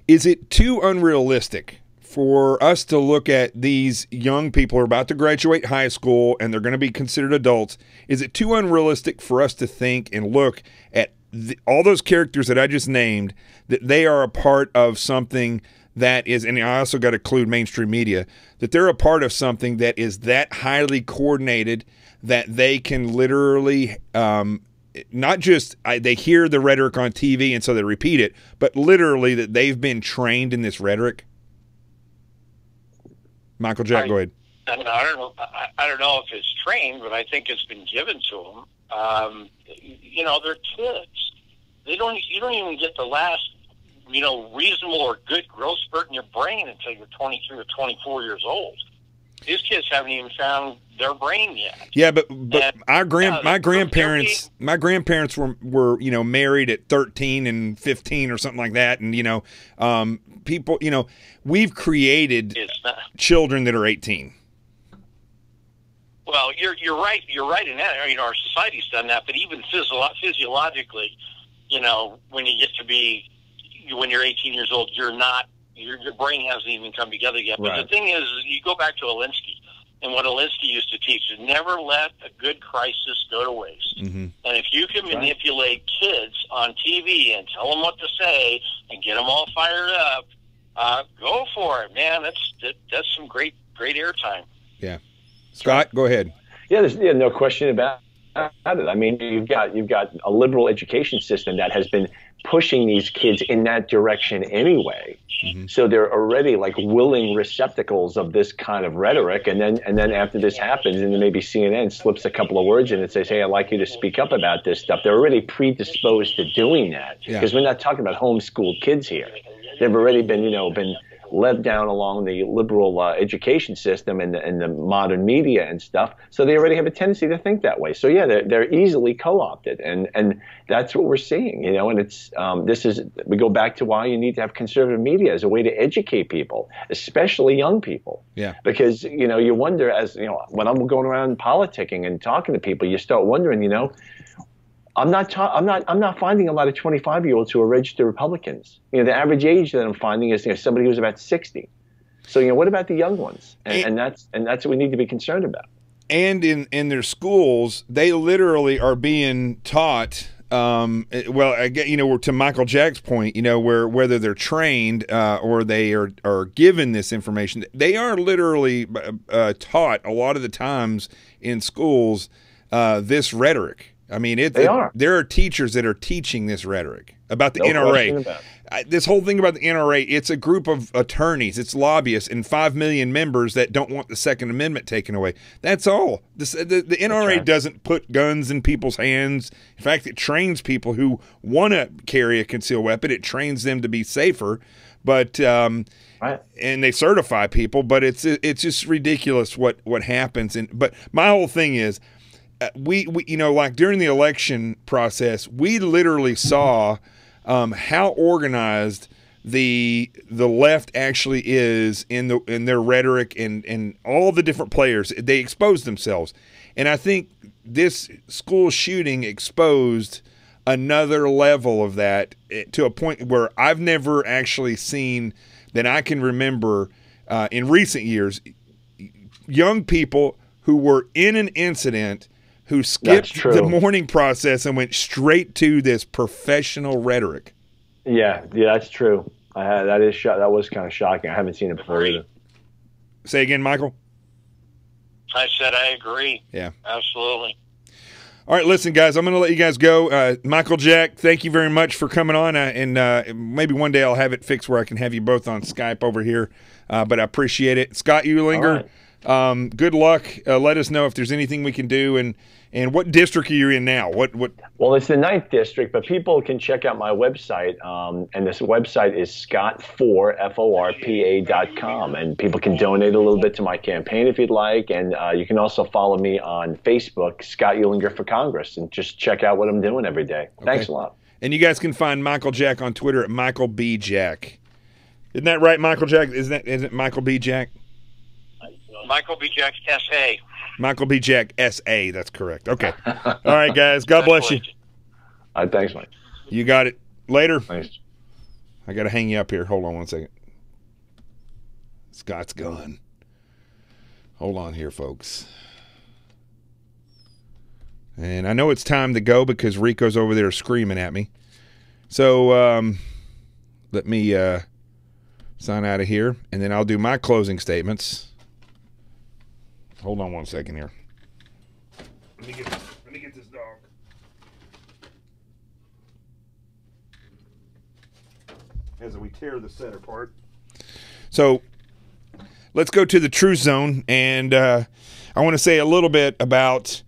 Is it too unrealistic for us to look at these young people who are about to graduate high school and they're going to be considered adults? Is it too unrealistic for us to think and look at all those characters that I just named, that they are a part of something that is, and I also got to include mainstream media, that they're a part of something that is that highly coordinated that they can literally not just they hear the rhetoric on TV and so they repeat it, but literally that they've been trained in this rhetoric? Michael Jack, go ahead. I don't know if it's trained, but I think it's been given to them. They're kids. You don't even get the last, reasonable or good growth spurt in your brain until you're 23 or 24 years old. These kids haven't even found their brain yet. Yeah, but my grandparents were married at 13 and 15 or something like that, and people, we've created children that are 18. Well, you're right. You're right in that. Our society's done that, but even physiologically, when you get to be, when you're 18 years old, you're not. Your brain hasn't even come together yet. But the thing is, you go back to Alinsky, and what Alinsky used to teach is never let a good crisis go to waste. Mm-hmm. And if you can manipulate kids on TV and tell them what to say and get them all fired up, go for it, man. That's some great airtime. Yeah. Scott, go ahead. Yeah, there's no question about it. I mean, you've got a liberal education system that has been pushing these kids in that direction anyway. Mm-hmm. So they're already like willing receptacles of this kind of rhetoric. And then after this happens, and then maybe CNN slips a couple of words in and says, hey, I'd like you to speak up about this stuff. They're already predisposed to doing that, because we're not talking about homeschooled kids here. They've already been led down along the liberal education system and the modern media and stuff. So they already have a tendency to think that way. So yeah, they're easily co-opted, and that's what we're seeing, and it's we go back to why you need to have conservative media as a way to educate people, especially young people. Yeah. Because you wonder, as when I'm going around politicking and talking to people, you start wondering, I'm not finding a lot of 25-year-olds who are registered Republicans. The average age that I'm finding is somebody who's about 60. So what about the young ones? And that's what we need to be concerned about. And in their schools, they literally are being taught. To Michael Jack's point, where whether they're trained or they are given this information, they are literally taught a lot of the times in schools this rhetoric. I mean, there are teachers that are teaching this rhetoric about the NRA. This whole thing about the NRA, it's a group of attorneys, it's lobbyists, and 5 million members that don't want the Second Amendment taken away. That's all. The NRA doesn't put guns in people's hands. In fact, it trains people who want to carry a concealed weapon. It trains them to be safer. But and they certify people. But it's just ridiculous what happens. But my whole thing is, we like during the election process, we literally saw how organized the left actually is in their rhetoric and all the different players. They expose themselves. And I think this school shooting exposed another level of that to a point where I've never actually seen, that I can remember in recent years, young people who were in an incident who skipped the mourning process and went straight to this professional rhetoric. Yeah, that's true. That was kind of shocking. I haven't seen it before either. Say again, Michael. I said I agree. Yeah, absolutely. All right, listen, guys, I'm going to let you guys go. Michael, Jack, thank you very much for coming on, and maybe one day I'll have it fixed where I can have you both on Skype over here, but I appreciate it. Scott Eulinger, good luck. Let us know if there's anything we can do, and what district are you in now? What? Well, it's the 9th district, but people can check out my website, and this website is scott4forpa.com, and people can donate a little bit to my campaign if you'd like, and you can also follow me on Facebook, Scott Eulinger for Congress, and just check out what I'm doing every day. Okay. Thanks a lot. And you guys can find Michael Jack on Twitter at Michael B. Jack. Isn't that right, Michael Jack? Isn't it Michael B. Jack? Michael B. Jack S.A. Michael B. Jack S.A. That's correct. Okay. All right, guys. God bless you. All right, thanks, Mike. You got it. Later. Thanks. I got to hang you up here. Hold on one second. Scott's gone. Hold on here, folks. And I know it's time to go because Rico's over there screaming at me. So let me sign out of here, and then I'll do my closing statements. Hold on one second here. Let me get this dog. As we tear the set apart. So let's go to the Truth Zone, and I want to say a little bit about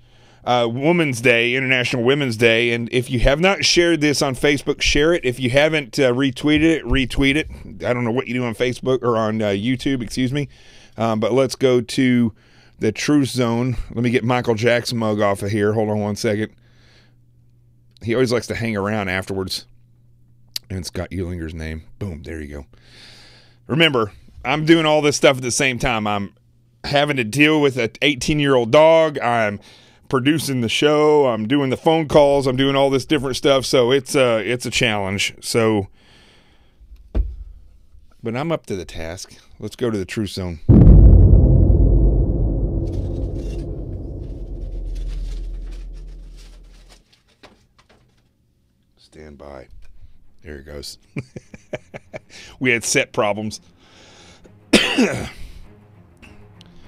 Women's Day, International Women's Day. And if you have not shared this on Facebook, share it. If you haven't retweeted it, retweet it. I don't know what you do on Facebook or on YouTube, excuse me. But let's go to the Truth Zone. Let me get Michael Jack's mug off of here. Hold on one second. He always likes to hang around afterwards. And Scott Eulinger's name. Boom, there you go. Remember, I'm doing all this stuff at the same time. I'm having to deal with an 18-year-old dog. I'm producing the show. I'm doing the phone calls. I'm doing all this different stuff. So it's a challenge. So, but I'm up to the task. Let's go to the Truth Zone. Stand by. There it goes. We had set problems.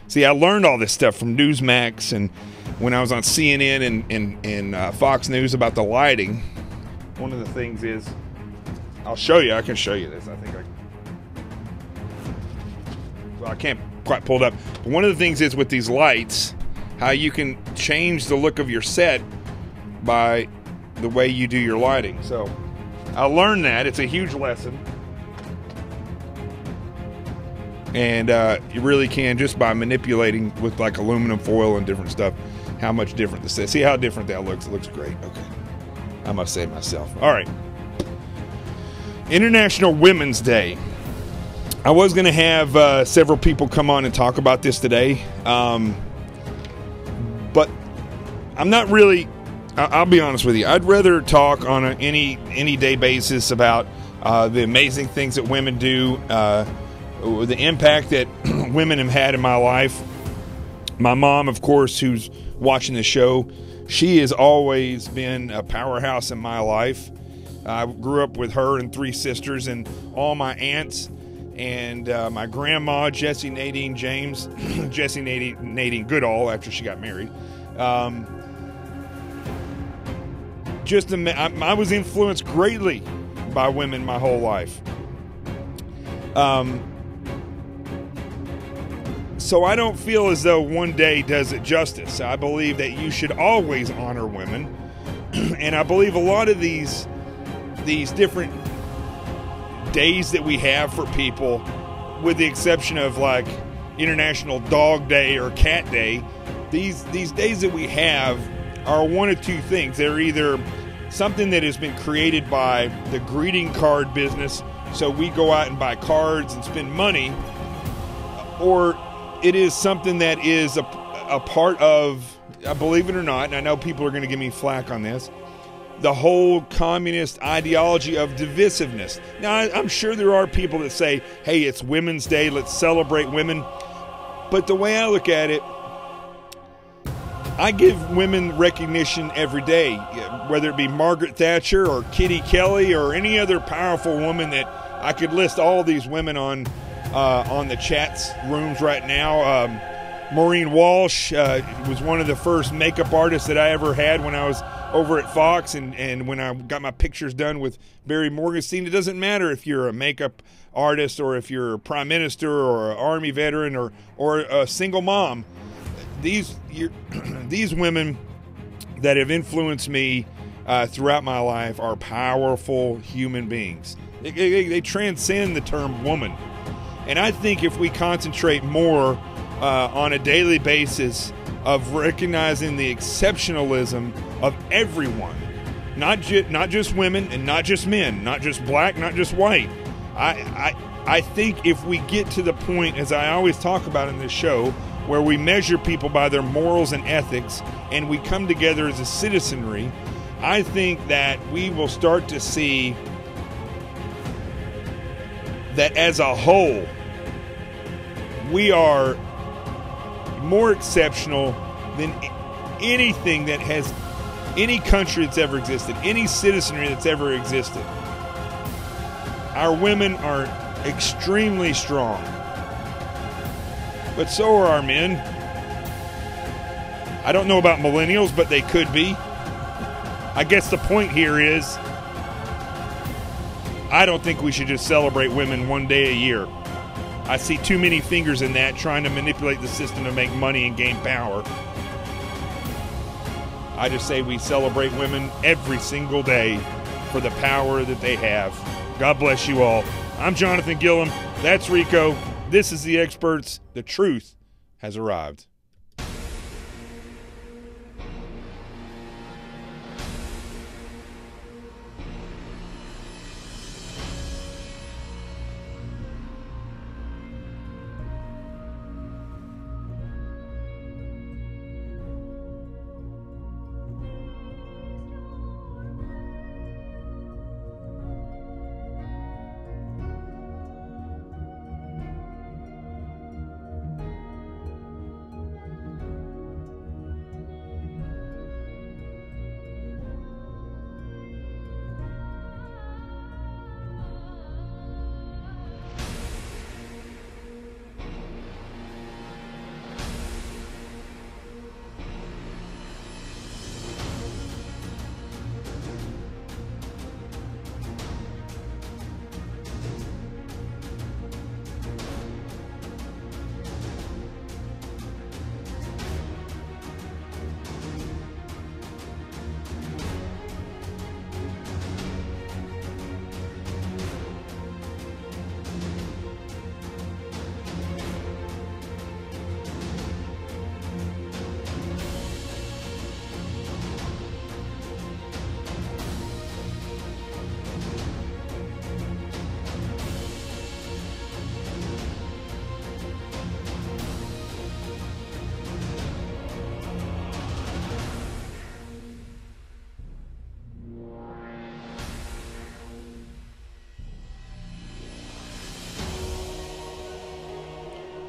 See, I learned all this stuff from Newsmax and when I was on CNN and Fox News about the lighting. One of the things is, I'll show you. I can show you this. I think well, I can't quite pull it up. But one of the things is with these lights, how you can change the look of your set by the way you do your lighting. So I learned that. It's a huge lesson. And you really can, just by manipulating with like aluminum foil and different stuff, how much different the set. See how different that looks? It looks great. Okay. I must say myself. All right. International Women's Day. I was going to have several people come on and talk about this today. But I'm not really... I'll be honest with you. I'd rather talk on any day basis about the amazing things that women do, the impact that women have had in my life. My mom, of course, who's watching the show, she has always been a powerhouse in my life. I grew up with her and 3 sisters and all my aunts and my grandma, Jessie Nadine James, Jessie Nadine Goodall, after she got married. I was influenced greatly by women my whole life. So I don't feel as though one day does it justice. I believe that you should always honor women. And I believe a lot of these different days that we have for people, with the exception of like International Dog Day or Cat Day, these days that we have are one of two things. They're either something that has been created by the greeting card business so we go out and buy cards and spend money, or it is something that is a part of, believe it or not, and I know people are going to give me flack on this, the whole communist ideology of divisiveness. Now, I'm sure there are people that say, hey, it's Women's Day, let's celebrate women. But the way I look at it, I give women recognition every day, whether it be Margaret Thatcher or Kitty Kelly or any other powerful woman that I could list all these women on the chats rooms right now. Maureen Walsh was one of the first makeup artists that I ever had when I was over at Fox, and when I got my pictures done with Barry Morgenstein. It doesn't matter if you're a makeup artist or if you're a prime minister or an army veteran or a single mom. These women that have influenced me throughout my life are powerful human beings. They transcend the term woman. And I think if we concentrate more on a daily basis of recognizing the exceptionalism of everyone, not just women and not just men, not just black, not just white. I think if we get to the point, as I always talk about in this show, where we measure people by their morals and ethics and we come together as a citizenry, I think that we will start to see that as a whole, we are more exceptional than anything that has any country that's ever existed, any citizenry that's ever existed. Our women are extremely strong, but so are our men. I don't know about millennials, but they could be. I guess the point here is, I don't think we should just celebrate women one day a year. I see too many fingers in that, trying to manipulate the system to make money and gain power. I just say we celebrate women every single day for the power that they have. God bless you all. I'm Jonathan Gillum. That's Rico. This is The Experts. The truth has arrived.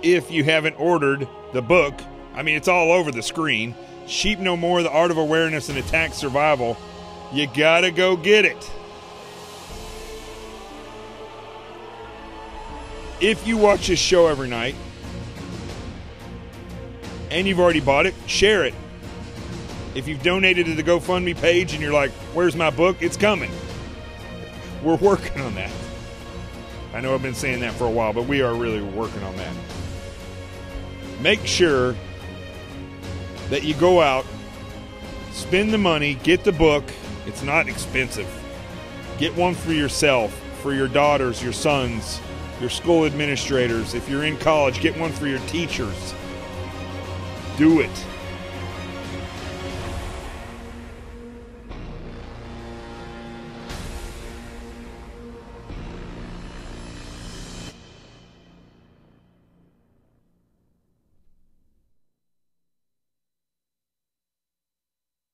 If you haven't ordered the book, I mean, it's all over the screen. Sheep No More, The Art of Awareness and Attack Survival. You gotta go get it. If you watch this show every night and you've already bought it, share it. If you've donated to the GoFundMe page and you're like, where's my book? It's coming. We're working on that. I know I've been saying that for a while, but we are really working on that. Make sure that you go out, spend the money, get the book. It's not expensive. Get one for yourself, for your daughters, your sons, your school administrators. If you're in college, get one for your teachers. Do it.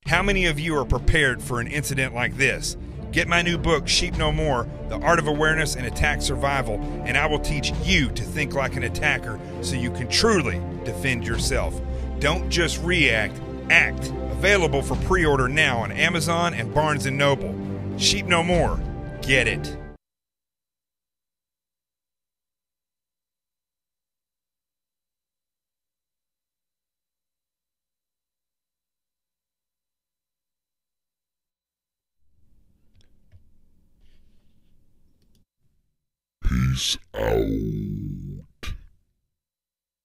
How many of you are prepared for an incident like this? Get my new book, Sheep No More, The Art of Awareness and Attack Survival, and I will teach you to think like an attacker so you can truly defend yourself. Don't just react, act. Available for pre-order now on Amazon and Barnes & Noble. Sheep No More. Get it. Peace out.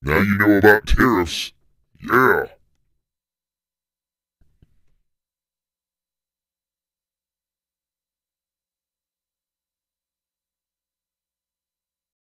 Now you know about tariffs. Yeah.